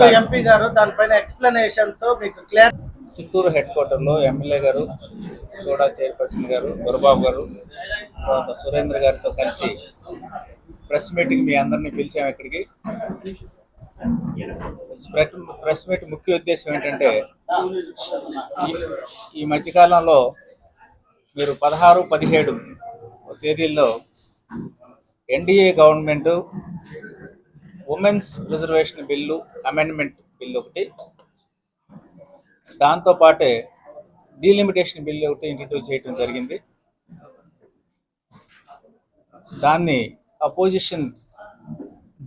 ముందు ఎంపీ గారు దానిపైన ఎక్స్ప్లెనేషన్ తో మీకు క్లియర్. చిత్తూరు హెడ్ క్వార్టర్లో ఎమ్మెల్యే గారు, చోడా చైర్పర్సన్ గారు, దొరబాబు గారు, తర్వాత సురేంద్ర గారితో కలిసి ప్రెస్ మీటింగ్ మీ అందరినీ పిలిచాము. ఇక్కడికి ప్రెస్ మీట్ ముఖ్య ఉద్దేశం ఏంటంటే, ఈ మధ్యకాలంలో మీరు 16, 17 తేదీల్లో NDA government women's reservation bill, amendment bill ఒకటి, దాంతోపాటే డీలిమిటేషన్ బిల్లు ఒకటి ఇంట్రడ్యూస్ చేయడం జరిగింది. దాన్ని అపోజిషన్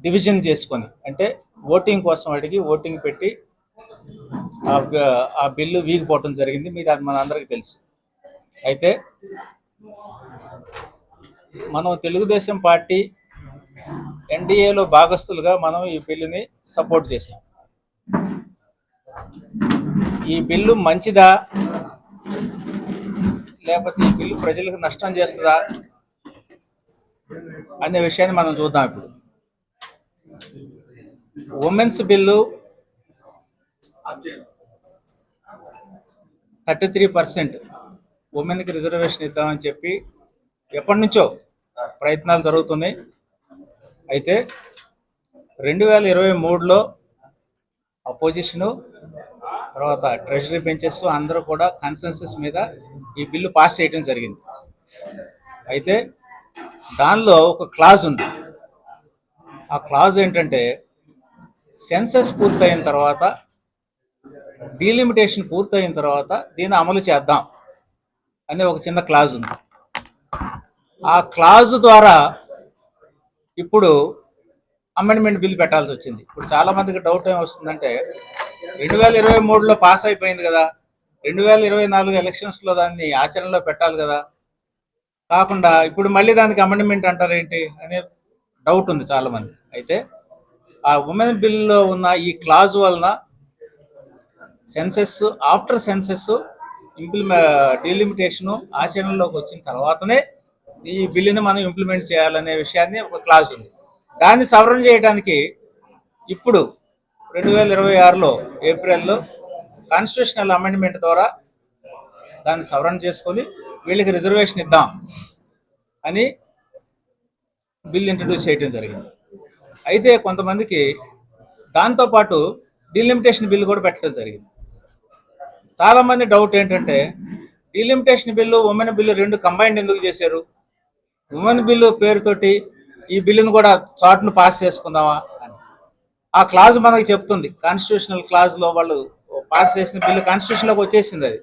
డివిజన్ చేసుకొని, అంటే ఓటింగ్ కోసం అడిగి ఓటింగ్ పెట్టి ఆ బిల్లు వీగిపోవటం జరిగింది. మీద అది మన అందరికీ తెలుసు. అయితే మనం తెలుగుదేశం పార్టీ ఎన్డీఏలో భాగస్తులుగా మనం ఈ బిల్లుని సపోర్ట్ చేసాం. ఈ బిల్లు మంచిదా లేకపోతే ఈ బిల్లు ప్రజలకు నష్టం చేస్తుందా అనే విషయాన్ని మనం చూద్దాం. ఇప్పుడు ఉమెన్స్ బిల్లు 33% ఉమెన్కి రిజర్వేషన్ ఇద్దామని చెప్పి ఎప్పటి నుంచో ప్రయత్నాలు జరుగుతున్నాయి. అయితే 2023లో అపోజిషను, తర్వాత ట్రెజరీ బెంచెస్ అందరూ కూడా కన్సెన్సస్ మీద ఈ బిల్లు పాస్ చేయడం జరిగింది. అయితే దానిలో ఒక క్లాజ్ ఉంది. ఆ క్లాజ్ ఏంటంటే, సెన్సస్ పూర్తయిన తర్వాత, డీలిమిటేషన్ పూర్తయిన తర్వాత దీన్ని అమలు చేద్దాం అనే ఒక చిన్న క్లాజ్ ఉంది. ఆ క్లాజ్ ద్వారా ఇప్పుడు అమెండ్మెంట్ బిల్ పెట్టాల్సి వచ్చింది. ఇప్పుడు చాలా మందికి డౌట్ ఏం వస్తుందంటే, 2023లో పాస్ అయిపోయింది కదా, 2024 ఎలక్షన్స్లో దాన్ని ఆచరణలో పెట్టాలి కదా, కాకుండా ఇప్పుడు మళ్ళీ దానికి అమెండ్మెంట్ అంటారు ఏంటి అనే డౌట్ ఉంది చాలా మంది. అయితే ఆ ఉమెన్ బిల్లో ఉన్న ఈ క్లాజ్ వలన సెన్సెస్, ఆఫ్టర్ సెన్సెస్ డీలిమిటేషను ఆచరణలోకి వచ్చిన తర్వాతనే ఈ బిల్లుని మనం ఇంప్లిమెంట్ చేయాలనే విషయాన్ని ఒక క్లాజ్ ఉంది. దాన్ని సవరణ చేయడానికి ఇప్పుడు 2026లో ఏప్రిల్లో కాన్స్టిట్యూషనల్ అమెండ్మెంట్ ద్వారా దాన్ని సవరణ చేసుకొని వీళ్ళకి రిజర్వేషన్ ఇద్దాం అని బిల్ ఇంట్రడ్యూస్ చేయడం జరిగింది. అయితే కొంతమందికి దాంతోపాటు డీలిమిటేషన్ బిల్లు కూడా పెట్టడం జరిగింది. చాలామంది డౌట్ ఏంటంటే, డీలిమిటేషన్ బిల్లు, ఉమెన్ బిల్లు రెండు కంబైన్డ్ ఎందుకు చేశారు? ఉమెన్ బిల్లు పేరుతోటి ఈ బిల్లును కూడా చాట్ను పాస్ చేసుకుందామా అని ఆ క్లాజ్ మనకు చెప్తుంది. కాన్స్టిట్యూషనల్ క్లాజ్లో వాళ్ళు పాస్ చేసిన బిల్లు కాన్స్టిట్యూషన్లోకి వచ్చేసింది. అది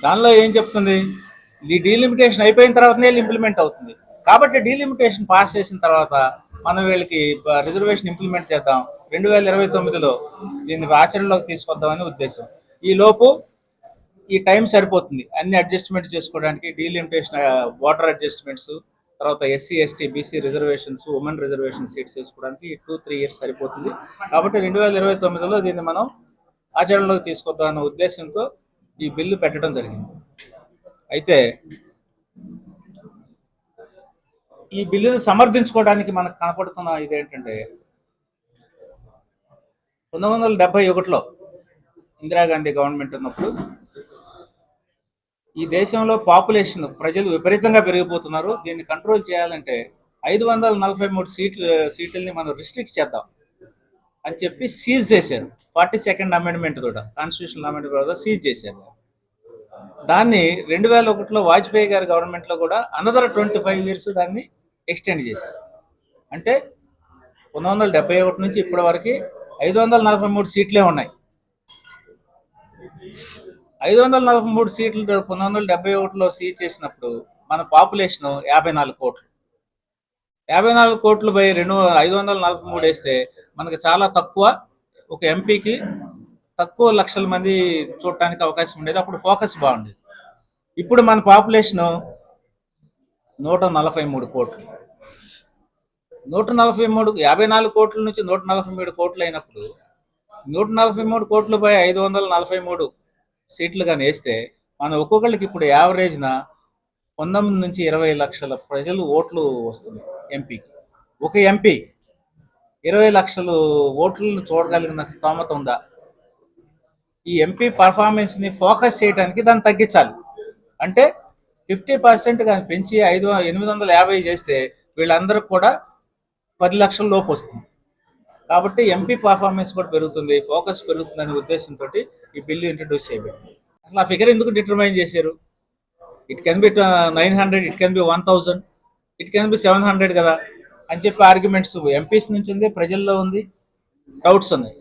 దానిలో ఏం చెప్తుంది, ఈ డీలిమిటేషన్ అయిపోయిన తర్వాతనే ఇంప్లిమెంట్ అవుతుంది. కాబట్టి డీలిమిటేషన్ పాస్ చేసిన తర్వాత మనం వీళ్ళకి రిజర్వేషన్ ఇంప్లిమెంట్ చేద్దాం, 2029లో దీన్ని ఆచరణలోకి తీసుకొద్దామని ఉద్దేశం. ఈ లోపు ఈ టైం సరిపోతుంది అన్ని అడ్జస్ట్మెంట్ చేసుకోవడానికి. డీలిమిటేషన్, వాటర్ అడ్జస్ట్మెంట్స్, తర్వాత SC, ST, BC reservations, women reservation seats చేసుకోవడానికి 2-3 ఇయర్స్ సరిపోతుంది. కాబట్టి 2029లో దీన్ని మనం ఆచరణలోకి తీసుకొద్దాం అన్న ఉద్దేశంతో ఈ బిల్లు పెట్టడం జరిగింది. అయితే ఈ బిల్లును సమర్థించుకోవడానికి మనకు కనపడుతున్న ఇదేంటంటే, 1971లో ఇందిరాగాంధీ గవర్నమెంట్ ఉన్నప్పుడు ఈ దేశంలో పాపులేషన్, ప్రజలు విపరీతంగా పెరిగిపోతున్నారు, దీన్ని కంట్రోల్ చేయాలంటే 543 సీట్లని మనం రిస్ట్రిక్ట్ చేద్దాం అని చెప్పి సీజ్ చేశారు. 42nd అమెండ్మెంట్ కూడా, కాన్స్టిట్యూషనల్ అమెండ్మెంట్ కూడా సీజ్ చేశారు. దాన్ని 2001లో వాజ్పేయి గారి గవర్నమెంట్లో కూడా అనదర్ 25 ఇయర్స్ దాన్ని ఎక్స్టెండ్ చేశారు. అంటే 1971 నుంచి ఇప్పటి వరకు 543 సీట్లే ఉన్నాయి. 543 సీట్లు 1971లో సీజ్ చేసినప్పుడు మన పాపులేషన్ 54 కోట్లు. 54 కోట్లు బై 543 వేస్తే మనకి చాలా తక్కువ, ఒక ఎంపీకి తక్కువ లక్షల మంది చూడటానికి అవకాశం ఉండేది. అప్పుడు ఫోకస్ బాగుండేది. ఇప్పుడు మన పాపులేషన్ 143 కోట్లు. 54 కోట్ల నుంచి 143 కోట్లు అయినప్పుడు 143 కోట్లు బై 543 సీట్లు కానీ వేస్తే మనం ఒక్కొక్కరికి ఇప్పుడు యావరేజ్న 19 నుంచి 20 లక్షల ప్రజలు ఓట్లు వస్తుంది ఎంపీకి. ఒక ఎంపీ 20 లక్షలు ఓట్లను చూడగలిగిన స్తోమత ఉందా? ఈ ఎంపీ పర్ఫార్మెన్స్ని ఫోకస్ చేయడానికి దాన్ని తగ్గించాలి. అంటే 50% కానీ పెంచి 850 చేస్తే వీళ్ళందరూ కూడా 10 లక్షల లోపు వస్తుంది. కాబట్టి ఎంపీ పర్ఫార్మెన్స్ కూడా పెరుగుతుంది, ఫోకస్ పెరుగుతుంది అనే ఉద్దేశంతో ఈ బిల్లు ఇంట్రడ్యూస్ చేయబడింది. అసలు ఆ ఫిగర్ ఎందుకు డిటర్మైన్ చేశారు? It can be 900, it can be 1000, it can be 700 కదా అని చెప్పి ఆర్గ్యుమెంట్స్ ఎంపీస్ నుంచి ఉంది, ప్రజల్లో ఉంది, డౌట్స్ ఉన్నాయి.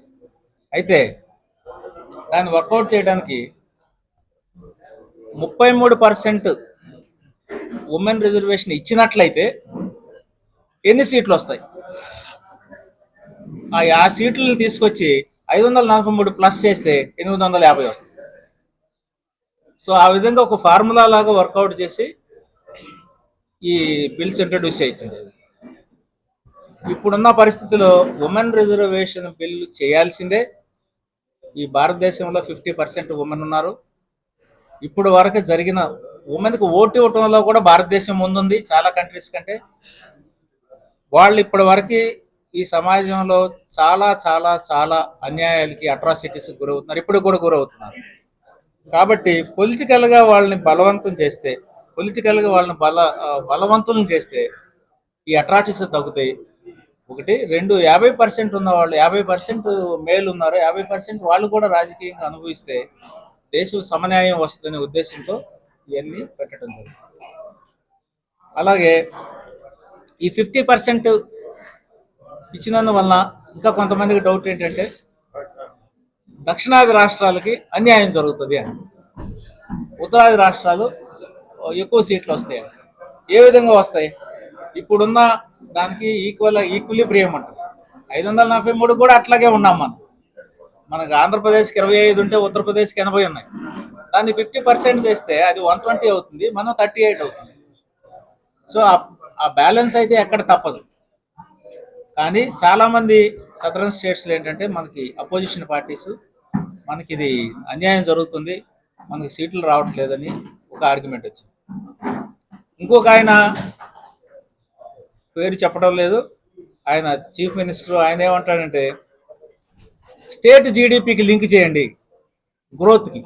అయితే దాన్ని వర్కౌట్ చేయడానికి 33% ఉమెన్ రిజర్వేషన్ ఇచ్చినట్లయితే ఎన్ని సీట్లు వస్తాయి? ఆ సీట్లను తీసుకొచ్చి 543 ప్లస్ చేస్తే 850 వస్తాయి. సో ఆ విధంగా ఒక ఫార్ములా లాగా వర్కౌట్ చేసి ఈ బిల్స్ ఇంట్రడ్యూస్ అవుతుంది. ఇప్పుడున్న పరిస్థితిలో ఉమెన్ రిజర్వేషన్ బిల్లు చేయాల్సిందే. ఈ భారతదేశంలో 50% ఉమెన్ ఉన్నారు. ఇప్పుడు వరకు జరిగిన ఉమెన్కి ఓటు ఇవ్వటంలో కూడా భారతదేశం ముందుంది చాలా కంట్రీస్ కంటే. వాళ్ళు ఇప్పటి వరకు ఈ సమాజంలో చాలా చాలా చాలా అన్యాయాలకి, అట్రాసిటీస్ గురవుతున్నారు, ఇప్పుడు కూడా గురవుతున్నారు. కాబట్టి పొలిటికల్గా వాళ్ళని బలవంతం చేస్తే, పొలిటికల్గా వాళ్ళని బలవంతులను చేస్తే ఈ అట్రాసిటీస్ తగ్గుతాయి. ఒకటి. రెండు, 50% ఉన్న వాళ్ళు, 50% మేలు ఉన్నారు, 50% వాళ్ళు కూడా రాజకీయంగా అనుభవిస్తే దేశం సమన్యాయం వస్తుందనే ఉద్దేశంతో ఇవన్నీ పెట్టడం జరుగుతుంది. అలాగే ఈ 50% ఇచ్చినందువల్ల ఇంకా కొంతమందికి డౌట్ ఏంటంటే దక్షిణాది రాష్ట్రాలకి అన్యాయం జరుగుతుంది అని, ఉత్తరాది రాష్ట్రాలు ఎక్కువ సీట్లు వస్తాయి. ఏ విధంగా వస్తాయి? ఇప్పుడున్న దానికి ఈక్విలిబ్రియం అంటారు. 543 కూడా అట్లాగే ఉన్నాం మనం. మనకు ఆంధ్రప్రదేశ్కి 25 ఉంటే ఉత్తరప్రదేశ్కి 80 ఉన్నాయి. దాన్ని 50% చేస్తే అది 120 అవుతుంది, మనం 38 అవుతుంది. సో ఆ బ్యాలెన్స్ అయితే ఎక్కడ తప్పదు. కానీ చాలామంది సదరన్ స్టేట్స్లో ఏంటంటే మనకి అపోజిషన్ పార్టీస్ మనకి ఇది అన్యాయం జరుగుతుంది, మనకి సీట్లు రావట్లేదని ఒక ఆర్గ్యుమెంట్ వచ్చింది. ఇంకొక ఆయన పేరు చెప్పడం లేదు, ఆయన చీఫ్ మినిస్టర్, ఆయన ఏమంటాడంటే స్టేట్ జీడిపికి లింక్ చేయండి గ్రోత్కి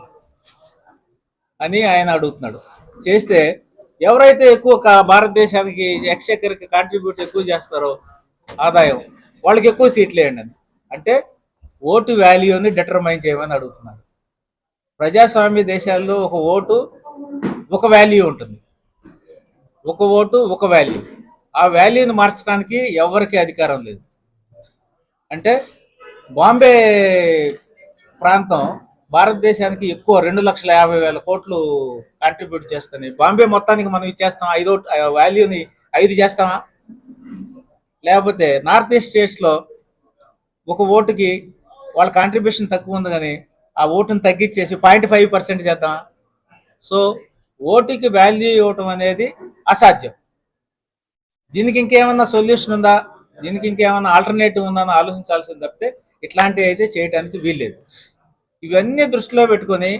అని ఆయన అడుగుతున్నాడు. చేస్తే ఎవరైతే ఎక్కువ భారతదేశానికి ఎక్స్చెక్కర్కి కాంట్రిబ్యూట్ ఎక్కువ చేస్తారో ఆదాయం, వాళ్ళకి ఎక్కువ సీట్లు వేయండి అని. అంటే ఓటు వాల్యూని డిటర్మైన్ చేయమని అడుగుతున్నారు. ప్రజాస్వామ్య దేశాల్లో ఒక ఓటు ఒక వాల్యూ ఉంటుంది, ఒక ఓటు ఒక వాల్యూ. ఆ వాల్యూని మార్చడానికి ఎవరికి అధికారం లేదు. అంటే బాంబే ప్రాంతం భారతదేశానికి ఎక్కువ 2,50,000 కోట్లు కాంట్రిబ్యూట్ చేస్తాయి. బాంబే మొత్తానికి మనం ఇచ్చేస్తాం, వాల్యూని 5 చేస్తామా? లేకపోతే నార్త్ ఈస్ట్ స్టేట్స్లో ఒక ఓటుకి వాళ్ళ కాంట్రిబ్యూషన్ తక్కువ ఉంది కానీ ఆ ఓటుని తగ్గించేసి 0.5% చేద్దామా? సో ఓటుకి వాల్యూ ఇవ్వటం అనేది అసాధ్యం. దీనికి ఇంకేమన్నా సొల్యూషన్ ఉందా, దీనికి ఇంకేమన్నా ఆల్టర్నేటివ్ ఉందా అని ఆలోచించాల్సింది తప్పితే ఇట్లాంటివి అయితే చేయడానికి వీల్లేదు. ఇవన్నీ దృష్టిలో పెట్టుకొని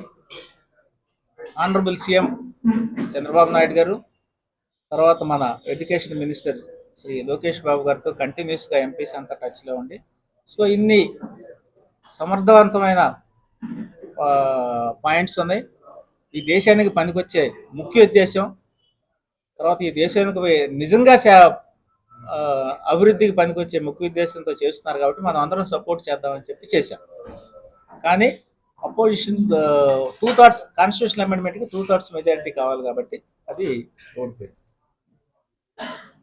ఆనరబుల్ సీఎం చంద్రబాబు నాయుడు గారు, తర్వాత మన ఎడ్యుకేషన్ మినిస్టర్ శ్రీ లోకేష్ బాబు గారితో కంటిన్యూస్గా ఎంపీస్ అంతా టచ్లో ఉండి, సో ఇన్ని సమర్థవంతమైన పాయింట్స్ ఉన్నాయి. ఈ దేశానికి పనికొచ్చే ముఖ్య ఉద్దేశం, తర్వాత ఈ దేశానికి నిజంగా అభివృద్ధికి పనికొచ్చే ముఖ్య ఉద్దేశంతో చేస్తున్నారు. కాబట్టి మనం అందరం సపోర్ట్ చేద్దామని చెప్పి చేశాం. కానీ అపోజిషన్ 2/3 కాన్స్టిట్యూషనల్ అమెండ్మెంట్కి 2/3 మెజారిటీ కావాలి కాబట్టి అది ఓడిపోయింది.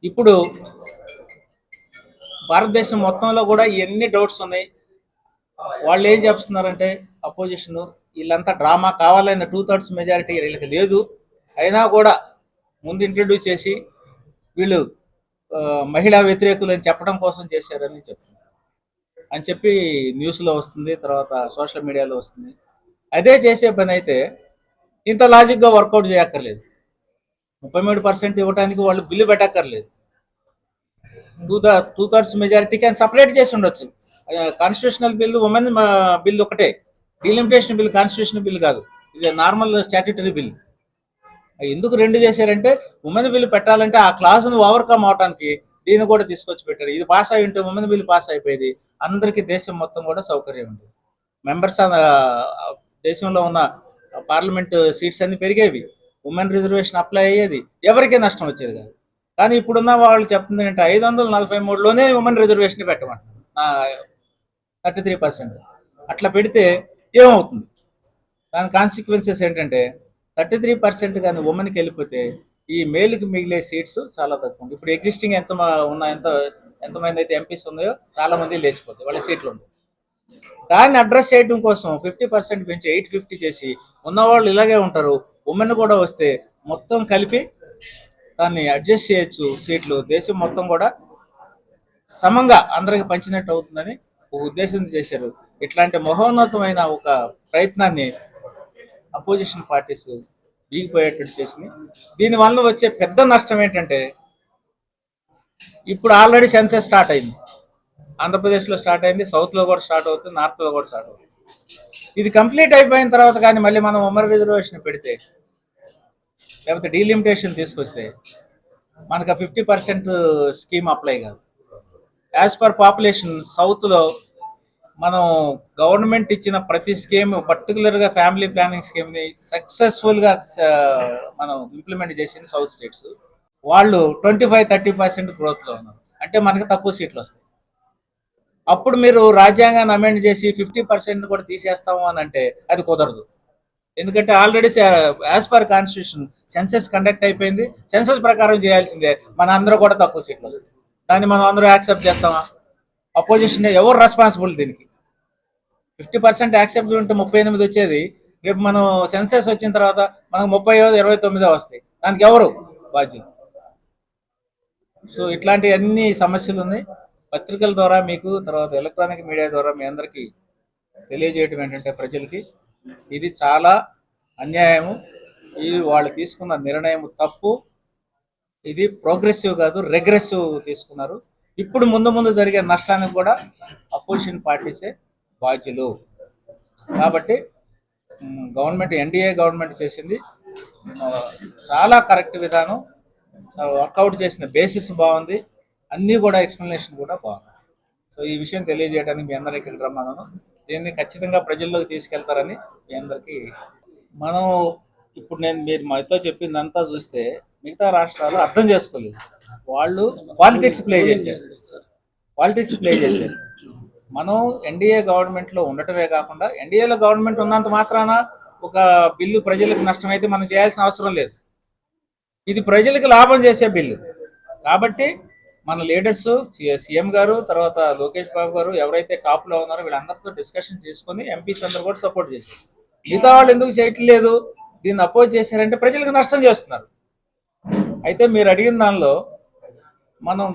ఇప్పుడు భారతదేశం మొత్తంలో కూడా ఎన్ని డౌట్స్ ఉన్నాయి. వాళ్ళు ఏం చెప్తున్నారంటే అపోజిషన్ వీళ్ళంతా డ్రామా, కావాలన్న 2/3 మెజారిటీ వీళ్ళకి లేదు, అయినా కూడా ముందు ఇంట్రడ్యూస్ చేసి వీళ్ళు మహిళా వ్యతిరేకులు అని చెప్పడం కోసం చేశారని చెప్తున్నారు అని చెప్పి న్యూస్లో వస్తుంది, తర్వాత సోషల్ మీడియాలో వస్తుంది. అదే చేసే పని అయితే ఇంత లాజిక్గా వర్కౌట్ చేయక్కర్లేదు. 33% ఇవ్వడానికి వాళ్ళు బిల్లు పెట్టక్కర్లేదు. 2/3 మెజారిటీకి ఆయన సపరేట్ చేసి ఉండొచ్చు. కాన్స్టిట్యూషనల్ బిల్లు, ఉమెన్ బిల్లు ఒకటే, డిలిమిటేషన్ బిల్ కాన్స్టిట్యూషనల్ బిల్ కాదు, ఇది నార్మల్ స్టాట్యూటరీ బిల్. ఎందుకు రెండు చేశారంటే ఉమెన్ బిల్లు పెట్టాలంటే ఆ క్లాసును ఓవర్కమ్ అవడానికి దీన్ని కూడా తీసుకొచ్చి పెట్టారు. ఇది పాస్ అయి ఉంటే ఉమెన్ బిల్ పాస్ అయిపోయేది, అందరికీ దేశం మొత్తం కూడా సౌకర్యం ఉంది. మెంబర్స్ దేశంలో ఉన్న పార్లమెంట్ సీట్స్ అన్ని పెరిగేవి, ఉమెన్ రిజర్వేషన్ అప్లై అయ్యేది, ఎవరికీ నష్టం వచ్చేది కాదు. కానీ ఇప్పుడున్న వాళ్ళు చెప్తుంది ఏంటంటే 543లోనే ఉమెన్ రిజర్వేషన్ పెట్టమంటారు, 33%. అట్లా పెడితే ఏమవుతుంది? దాని కాన్సిక్వెన్సెస్ ఏంటంటే 33% కానీ ఉమెన్కి వెళ్ళిపోతే ఈ మేలుకి మిగిలే సీట్స్ చాలా తక్కువ. ఇప్పుడు ఎగ్జిస్టింగ్ ఎంతమంది అయితే ఎంపీస్ ఉన్నాయో చాలా మంది లేచిపోతాయి, వాళ్ళ సీట్లు ఉంటాయి. దాన్ని అడ్రస్ చేయడం కోసం 50% పెంచి 850 చేసి ఉన్నవాళ్ళు ఇలాగే ఉంటారు, ఉమెన్ కూడా వస్తే మొత్తం కలిపి దాన్ని అడ్జస్ట్ చేయొచ్చు, సీట్లు దేశం మొత్తం కూడా సమంగా అందరికి పంచినట్టు అవుతుందని ఒక ఉద్దేశం చేశారు. ఇట్లాంటి మహోన్నతమైన ఒక ప్రయత్నాన్ని అపోజిషన్ పార్టీస్ వీగిపోయేటట్టు చేసింది. దీనివల్ల వచ్చే పెద్ద నష్టం ఏంటంటే ఇప్పుడు ఆల్రెడీ సెన్సెస్ స్టార్ట్ అయింది, ఆంధ్రప్రదేశ్లో స్టార్ట్ అయింది, సౌత్లో కూడా స్టార్ట్ అవుతుంది, నార్త్లో కూడా స్టార్ట్ అవుతుంది. ఇది కంప్లీట్ అయిపోయిన తర్వాత కానీ మళ్ళీ మనం ఉమెన్ రిజర్వేషన్ పెడితే లేకపోతే డీలిమిటేషన్ తీసుకొస్తే మనకు 50% స్కీమ్ అప్లై కాదు. యాజ్ పర్ పాపులేషన్ సౌత్లో మనం గవర్నమెంట్ ఇచ్చిన ప్రతి స్కీమ్, పర్టికులర్గా ఫ్యామిలీ ప్లానింగ్ స్కీమ్ని సక్సెస్ఫుల్గా మనం ఇంప్లిమెంట్ చేసింది సౌత్ స్టేట్స్. వాళ్ళు 25-30% గ్రోత్లో ఉన్నారు, అంటే మనకి తక్కువ సీట్లు వస్తాయి. అప్పుడు మీరు రాజ్యాంగాన్ని అమెండ్ చేసి 50% కూడా తీసేస్తాము అని అంటే అది కుదరదు. ఎందుకంటే already as per constitution census conduct అయిపోయింది, సెన్సెస్ ప్రకారం చేయాల్సిందే, మన అందరూ కూడా తక్కువ సీట్లు వస్తాయి. దాన్ని మనం అందరూ యాక్సెప్ట్ చేస్తామా? అపోజిషన్ ఎవరు రెస్పాన్సిబుల్ దీనికి? 50% యాక్సెప్ట్ ఉంటే 38 వచ్చేది, రేపు మనం సెన్సెస్ వచ్చిన తర్వాత మనకు 30-29 వస్తాయి, దానికి ఎవరు బాధ్యులు? సో ఇట్లాంటి అన్ని సమస్యలు ఉన్నాయి. పత్రికల ద్వారా మీకు, తర్వాత ఎలక్ట్రానిక్ మీడియా ద్వారా మీ అందరికీ తెలియజేయడం ఏంటంటే ప్రజలకి ఇది చాలా అన్యాయము, ఇది వాళ్ళు తీసుకున్న నిర్ణయం తప్పు, ఇది ప్రోగ్రెసివ్ కాదు, రెగ్రెసివ్ తీసుకున్నారు. ఇప్పుడు ముందు జరిగే నష్టానికి కూడా అపోజిషన్ పార్టీసే బాధ్యులు. కాబట్టి గవర్నమెంట్, ఎన్డీఏ గవర్నమెంట్ చేసింది చాలా కరెక్ట్ విధానం, వర్కౌట్ చేసిన బేసిస్ బాగుంది, అన్నీ కూడా ఎక్స్ప్లెనేషన్ కూడా బాగుంది. సో ఈ విషయం తెలియజేయడానికి మీ అందరికీ ఇక్కడ రమ్మన్నాను. దీన్ని ఖచ్చితంగా ప్రజల్లోకి తీసుకెళ్తారని మీ అందరికీ. మనం ఇప్పుడు మీరు మాతో చెప్పిందంతా చూస్తే మిగతా రాష్ట్రాలు అర్థం చేసుకోలేదు, వాళ్ళు పాలిటిక్స్ ప్లే చేశారు. మనం ఎన్డీఏ గవర్నమెంట్లో ఉండటమే కాకుండా ఎన్డీఏలో గవర్నమెంట్ ఉన్నంత మాత్రాన ఒక బిల్లు ప్రజలకు నష్టమైతే మనం చేయాల్సిన అవసరం లేదు. ఇది ప్రజలకు లాభం చేసే బిల్లు కాబట్టి మన లీడర్స్, సీఎం గారు, తర్వాత లోకేష్ బాబు గారు ఎవరైతే టాప్లో ఉన్నారో వీళ్ళందరితో డిస్కషన్ చేసుకొని ఎంపీస్ అందరూ కూడా సపోర్ట్ చేశారు. మిగతా వాళ్ళు ఎందుకు చేయట్లేదు, దీన్ని అపోజ్ చేశారంటే ప్రజలకు నష్టం చేస్తున్నారు. అయితే మీరు అడిగిన దానిలో మనం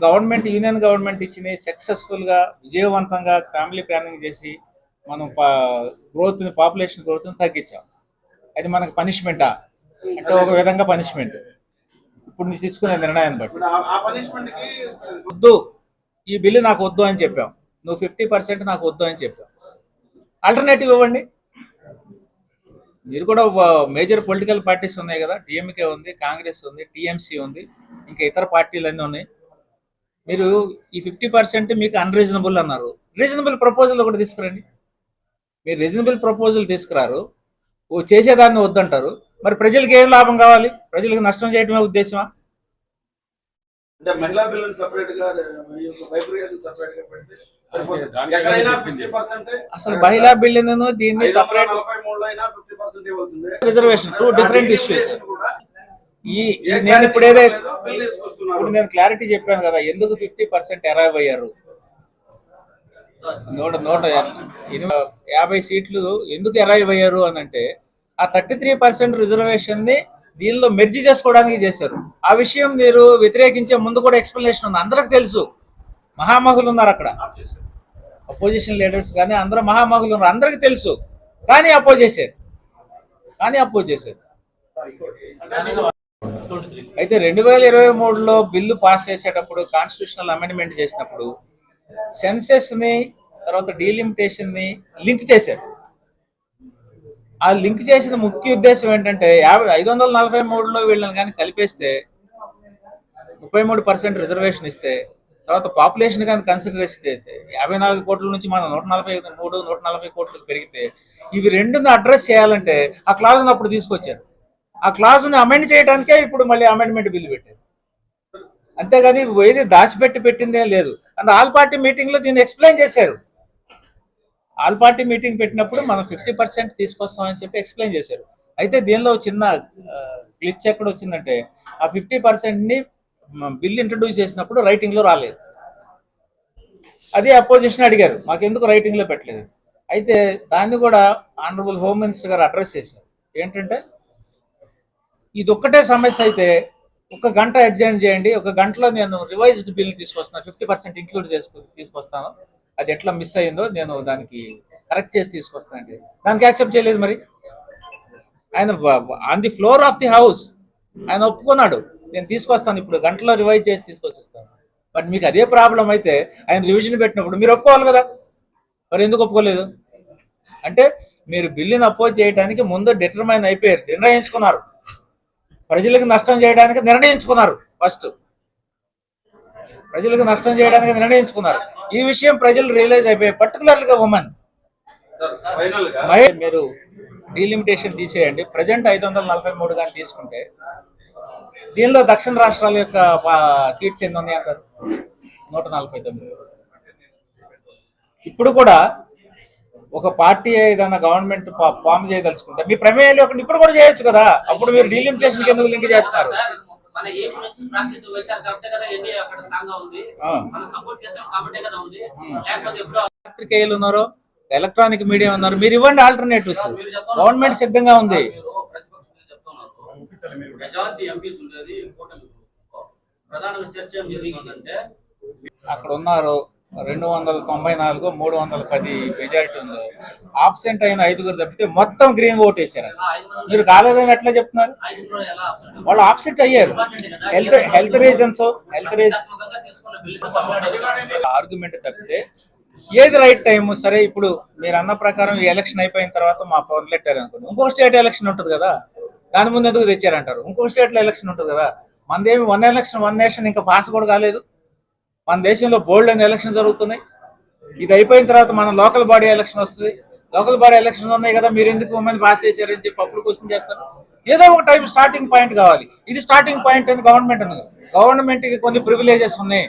యూనియన్ గవర్నమెంట్ ఇచ్చింది సక్సెస్ఫుల్గా విజయవంతంగా ఫ్యామిలీ ప్లానింగ్ చేసి మనం పాపులేషన్ గ్రోత్ని తగ్గించాం. అది మనకు పనిష్మెంటా అంటే ఒక విధంగా పనిష్మెంట్. ఇప్పుడు నువ్వు తీసుకునే నిర్ణయాన్ని బట్టి వద్దు, ఈ బిల్లు నాకు వద్దు అని చెప్పాం, నువ్వు 50% నాకు వద్దు అని చెప్పావు, ఆల్టర్నేటివ్ ఇవ్వండి. మీరు కూడా మేజర్ పొలిటికల్ పార్టీస్ ఉన్నాయి కదా, డిఎంకే ఉంది, కాంగ్రెస్ ఉంది, టీఎంసీ ఉంది, ఇంకా ఇతర పార్టీలు అన్నీ ఉన్నాయి. మీరు ఈ 50% మీకు అన్రీజనబుల్ అన్నారు, రీజనబుల్ ప్రపోజల్ ఒకటి తీసుకురండి. మీరు రీజనబుల్ ప్రపోజల్ తీసుకురారు, చేసేదాన్ని వద్దంటారు, మరి ప్రజలకు ఏం లాభం కావాలి? ప్రజలకు నష్టం చేయడమే ఉద్దేశమా? అంటే మహిళా బిల్లును సెపరేట్ గా, వైబ్రేషన్ సెపరేట్ గా పెడితే అసలు మహిళా బిల్లును దీన్ని separate, reservation, two different issues. నేను ఇప్పుడు నేను క్లారిటీ చెప్పాను కదా, ఎందుకు 50% అరైవ్ అయ్యారు, 150 సీట్లు ఎందుకు అరైవ్ అయ్యారు అని అంటే ఆ 33% రిజర్వేషన్ ని దీనిలో మెర్జీ చేసుకోవడానికి చేశారు. ఆ విషయం మీరు వ్యతిరేకించే ముందు కూడా ఎక్స్ప్లెనేషన్ ఉంది, అందరికి తెలుసు. మహామహులు ఉన్నారు అక్కడ, అపోజిషన్ లీడర్స్ కానీ అందరూ మహామహులు ఉన్నారు, అందరికి తెలుసు. కానీ అపోజ్ చేశారు. అయితే 2023లో బిల్లు పాస్ చేసేటప్పుడు, కాన్స్టిట్యూషనల్ అమెండ్మెంట్ చేసినప్పుడు సెన్సెస్ ని తర్వాత డీలిమిటేషన్ ని లింక్ చేశారు. ఆ లింక్ చేసిన ముఖ్య ఉద్దేశం ఏంటంటే 543లో వీళ్ళని కానీ కలిపేస్తే 33% రిజర్వేషన్ ఇస్తే, తర్వాత పాపులేషన్ కానీ కన్సిడరేషన్ చేస్తే 54 కోట్ల నుంచి మనం 140 కోట్లకు పెరిగితే, ఇవి రెండుని అడ్రస్ చేయాలంటే ఆ క్లాజ్ని అప్పుడు తీసుకొచ్చారు. ఆ క్లాజ్ని అమెండ్ చేయడానికే ఇప్పుడు మళ్ళీ అమెండ్మెంట్ బిల్లు పెట్టారు. అంతేగాని ఏది దాచిపెట్టి పెట్టిందే లేదు. అండ్ ఆల్ పార్టీ మీటింగ్లో దీన్ని ఎక్స్ప్లెయిన్ చేశారు. ఆల్ పార్టీ మీటింగ్ పెట్టినప్పుడు మనం 50% తీసుకొస్తామని చెప్పి ఎక్స్ప్లెయిన్ చేశారు. అయితే దీనిలో చిన్న గ్లిచ్ ఎక్కడ వచ్చిందంటే, ఆ 50%ని బిల్ ఇంట్రడ్యూస్ చేసినప్పుడు రైటింగ్లో రాలేదు. అదే అపోజిషన్ అడిగారు, మాకెందుకు రైటింగ్లో పెట్టలేదు. అయితే దాన్ని కూడా ఆనరబుల్ హోమ్ మినిస్టర్ గారు అడ్రస్ చేశారు. ఏంటంటే, ఇది ఒక్కటే సమస్య అయితే 1 గంట అడ్జర్న్ చేయండి, 1 గంటలో నేను రివైజ్డ్ బిల్ తీసుకొస్తాను, 50% ఇంక్లూడ్ తీసుకొస్తాను, అది ఎట్లా మిస్ అయిందో నేను దానికి కరెక్ట్ చేసి తీసుకొస్తానండి. దానికి యాక్సెప్ట్ చేయలేదు. మరి ఆయన on the floor of the house ఆయన ఒప్పుకున్నాడు, నేను తీసుకొస్తాను, ఇప్పుడు గంటలో రివైజ్ చేసి తీసుకొచ్చిస్తాను. బట్ మీకు అదే ప్రాబ్లం అయితే ఆయన రివిజన్ పెట్టినప్పుడు మీరు ఒప్పుకోవాలి కదా. మరి ఎందుకు ఒప్పుకోలేదు అంటే, మీరు బిల్లుని అపోజ్ చేయడానికి ముందు డిటర్మైన్ అయిపోయారు, నిర్ణయించుకున్నారు, ప్రజలకు నష్టం చేయడానికి నిర్ణయించుకున్నారు. ఫస్ట్ ప్రజలకు నష్టం చేయడానికి నిర్ణయించుకున్నారు. ఈ విషయం ప్రజలు రియలైజ్ అయిపోయాయి, పర్టికులర్గా ఉమెన్. మీరు డీలిమిటేషన్ తీసేయండి. ప్రజెంట్ 543 కానీ తీసుకుంటే, దీనిలో దక్షిణ రాష్ట్రాల యొక్క సీట్స్ ఎన్ని ఉన్నాయి అంటారు? 149. ఇప్పుడు కూడా ఒక పార్టీ ఏదైనా గవర్నమెంట్ ఫామ్ చేయదలుచుకుంటే మీ ప్రమేయం లేకుండా ఇప్పుడు కూడా చేయొచ్చు కదా. అప్పుడు మీరు డీలిమిటేషన్ ఎందుకు లింక్ చేస్తారు? పత్రికేయులు ఉన్నారు, ఎలక్ట్రానిక్ మీడియా ఉన్నారు, మీరు ఇవ్వండి ఆల్టర్నేటివ్స్. గవర్నమెంట్ సిద్ధంగా ఉంది. అక్కడ ఉన్నారు 294, 310 మెజారిటీ ఉంది. ఆబ్సెంట్ అయిన 5 తప్పితే మొత్తం గ్రీన్ ఓట్ వేసారు. మీరు కాలేదని ఎట్లా చెప్తున్నారు? వాళ్ళు ఆబ్సెంట్ అయ్యారు. హెల్త్ రీజన్స్ ఆర్గ్యుమెంట్ తప్పితే ఏది రైట్ టైం? సరే, ఇప్పుడు మీరు అన్న ప్రకారం ఈ ఎలక్షన్ అయిపోయిన తర్వాత మా మొదలెట్టారు అనుకోండి, ఇంకో స్టేట్ ఎలక్షన్ ఉంటుంది కదా, దాని ముందు ఎందుకు తెచ్చారంటారు? ఇంకో స్టేట్లో ఎలక్షన్ ఉంటుంది కదా. మనదేమి 1 ఎలక్షన్ 1 నేషన్ ఇంకా పాస్ కూడా కాలేదు. మన దేశంలో బోల్డ్ అనే ఎలక్షన్ జరుగుతున్నాయి. ఇది అయిపోయిన తర్వాత మన లోకల్ బాడీ ఎలక్షన్ వస్తుంది. లోకల్ బాడీ ఎలక్షన్ ఉన్నాయి కదా, మీరు ఎందుకు ఉమెన్ పాస్ చేశారని చెప్పి అప్పుడు క్వశ్చన్ చేస్తారు. ఏదో ఒక టైం స్టార్టింగ్ పాయింట్ కావాలి. ఇది స్టార్టింగ్ పాయింట్ అని గవర్నమెంట్ ఉంది. గవర్నమెంట్కి కొన్ని ప్రివిలేజెస్ ఉన్నాయి.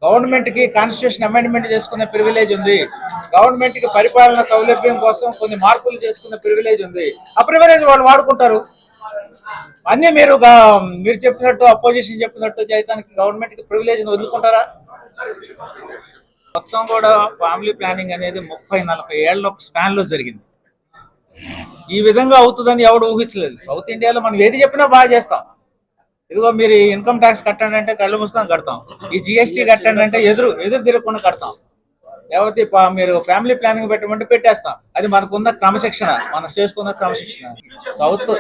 గవర్నమెంట్కి కాన్స్టిట్యూషన్ అమెండ్మెంట్ చేసుకునే ప్రివిలేజ్ ఉంది. గవర్నమెంట్కి పరిపాలన సౌలభ్యం కోసం కొన్ని మార్పులు చేసుకునే ప్రివిలేజ్ ఉంది. ఆ ప్రివిలేజ్ వాళ్ళు వాడుకుంటారు. అన్నీ మీరు చెప్పినట్టు, అపోజిషన్ చెప్పినట్టు చేయడానికి గవర్నమెంట్కి ప్రివిలేజ్ వదులుకుంటారా? మొత్తం కూడా ఫ్యామిలీ ప్లానింగ్ అనేది 30-40 ఏళ్ల స్పాన్ లో జరిగింది. ఈ విధంగా అవుతుందని ఎవడు ఊహించలేదు. సౌత్ ఇండియాలో మనం ఏది చెప్పినా బాగా చేస్తాం. ఇదిగో మీరు ఇన్కమ్ ట్యాక్స్ కట్టండి అంటే కళ్ళు మూసుకొని కడతాం. ఈ జిఎస్టీ కట్టండి అంటే ఎదురు తిరగకుండా కడతాం. లేకపోతే మీరు ఫ్యామిలీ ప్లానింగ్ పెట్టమంటే పెట్టేస్తాం. అది మనకున్న క్రమశిక్షణ, మన చేసుకున్న క్రమశిక్షణ. సౌత్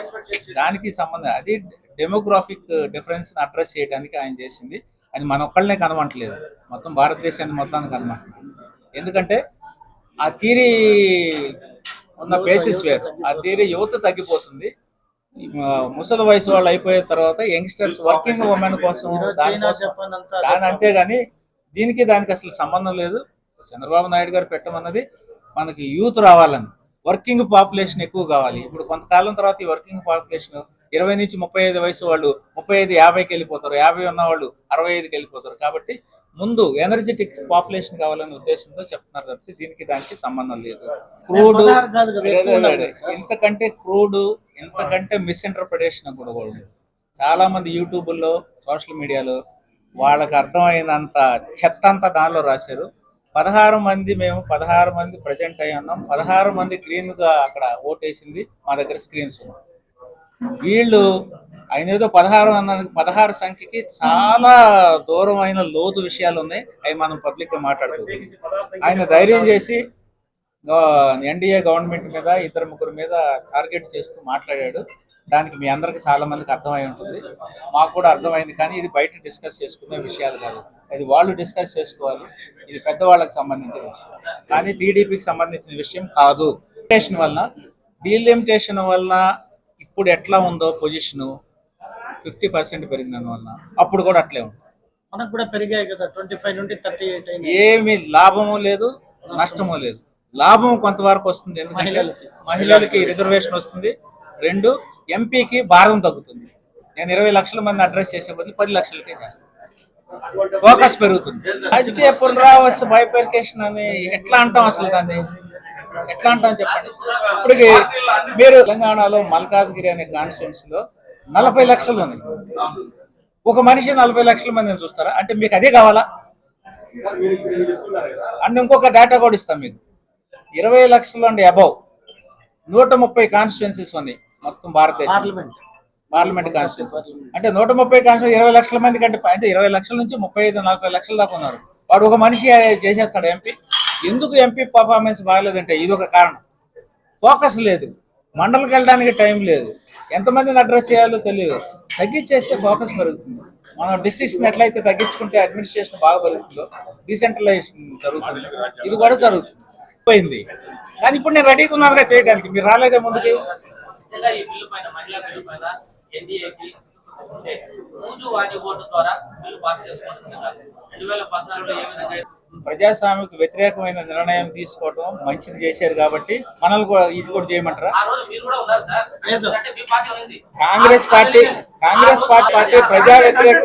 దానికి సంబంధం, అది డెమోగ్రాఫిక్ డిఫరెన్స్ అడ్రస్ చేయడానికి ఆయన చేసింది. అది మన ఒక్కళ్ళనే కనమంటలేదు, మొత్తం భారతదేశాన్ని మొత్తానికి కనమంటున్నాం. ఎందుకంటే ఆ థియరీ ఉన్న బేసిస్ వేరు. ఆ థియరీ యువత తగ్గిపోతుంది. ముసలి వయసు వాళ్ళు అయిపోయిన తర్వాత యంగ్స్టర్స్, వర్కింగ్ ఉమెన్ కోసం దాని అంతేగాని దానికి అసలు సంబంధం లేదు. చంద్రబాబు నాయుడు గారు పెట్టమన్నది మనకి యూత్ రావాలని, వర్కింగ్ పాపులేషన్ ఎక్కువ కావాలి. ఇప్పుడు కొంతకాలం తర్వాత ఈ వర్కింగ్ పాపులేషన్ 20 నుంచి 35 వయసు వాళ్ళు 35-50కి వెళ్ళిపోతారు, 50 ఉన్న వాళ్ళు 65కి వెళ్ళిపోతారు. కాబట్టి ముందు ఎనర్జెటిక్ పాపులేషన్ కావాలనే ఉద్దేశంతో చెప్తున్నారు తప్పితే దానికి సంబంధం లేదు. క్రూడ్ ఇంతకంటే మిస్ఇంటర్ప్రిటేషన్ కూడా వాళ్ళు చాలా మంది యూట్యూబ్లో, సోషల్ మీడియాలో వాళ్ళకి అర్థమైనంత చెత్త అంతా దానిలో రాశారు. 16 మంది మేము 16 మంది ప్రజెంట్ అయ్యి ఉన్నాం. 16 మంది గ్రీన్ గా అక్కడ ఓటేసింది మా దగ్గర స్క్రీన్స్ ఉన్నాయి. వీళ్ళు ఆయన ఏదో 16 సంఖ్యకి చాలా దూరమైన లోతు విషయాలు ఉన్నాయి. అవి మనం పబ్లిక్ గా మాట్లాడుతున్నాం. ఆయన ధైర్యం చేసి ఎన్డీఏ గవర్నమెంట్ మీద 2-3 మీద టార్గెట్ చేస్తూ మాట్లాడాడు. దానికి మీ అందరికి చాలా మందికి అర్థమై ఉంటుంది, మాకు కూడా అర్థమైంది. కానీ ఇది బయట డిస్కస్ చేసుకునే విషయాలు కాదు, అది వాళ్ళు డిస్కస్ చేసుకోవాలి. ఇది పెద్దవాళ్ళకి సంబంధించిన విషయం, కానీ టీడీపీకి సంబంధించిన విషయం కాదు. డీలిమిటేషన్ వల్ల ఇప్పుడు ఎట్లా ఉందో పొజిషను, 50% పెరిగింది అందువల్ల. అప్పుడు కూడా అట్లే ఉంది. మనకు కూడా పెరిగాయి కదా, 25 నుండి 38 అయింది. ఏమి లాభము లేదు, నష్టము లేదు. లాభం కొంతవరకు వస్తుంది, ఎందుకంటే మహిళలకి రిజర్వేషన్ వస్తుంది. 2, ఎంపీకి భారం తగ్గుతుంది. నేను 20 లక్షల మంది అడ్రస్ చేసే బదులు 10 లక్షలకే చేస్తాను. ఫోకస్ పెరుగుతుంది. రాజకీయ పునరావాస బైఫర్కేషన్ అని ఎట్లా అంటాం, అసలు దాన్ని ఎట్లా అంటాం చెప్పండి. ఇప్పటికి మీరు తెలంగాణలో మల్కాజ్గిరి అనే కాన్స్టిట్యున్సీలో 40 లక్షలు ఉంది. ఒక మనిషి 40 లక్షల మందిని చూస్తారా? అంటే మీకు అదే కావాలా? అండ్ ఇంకొక డేటా కూడా ఇస్తాం మీకు. 20 లక్షలు అండి అబౌవ్ 130 కాన్స్టిట్యున్సీస్ ఉన్నాయి మొత్తం భారతదేశం. పార్లమెంట్ కాన్స్టిట్యున్సీ అంటే 130 కాన్స్టిట్యూన్సీ 20 లక్షల మంది కంటే అంటే 20 లక్షల నుంచి 35-40 లక్షల దాకా ఉన్నారు. వాడు ఒక మనిషి చేసేస్తాడు ఎంపీ. ఎందుకు ఎంపీ పర్ఫార్మెన్స్ బాగలేదంటే ఇది ఒక కారణం. ఫోకస్ లేదు, మండలికి వెళ్ళడానికి టైం లేదు, ఎంతమందిని అడ్రస్ చేయాలో తెలియదు. తగ్గించేస్తే ఫోకస్ పెరుగుతుంది. మనం డిస్ట్రిక్ట్స్ని ఎట్లయితే తగ్గించుకుంటే అడ్మినిస్ట్రేషన్ బాగా పెరుగుతుందో డీసెంట్రలైజేషన్ జరుగుతుంది. ఇది కూడా జరుగుతుంది పోయింది. కానీ ఇప్పుడు నేను రెడీగా ఉన్నానుగా చేయడానికి. మీరు రాలేదే ముందుకి. ప్రజాస్వామ్యకు వ్యతిరేకమైన నిర్ణయం తీసుకోవడం మంచిది చేశారు కాబట్టి మనల్ని కూడా ఇది కూడా చేయమంటారా? కాంగ్రెస్ పార్టీ ప్రజా వ్యతిరేక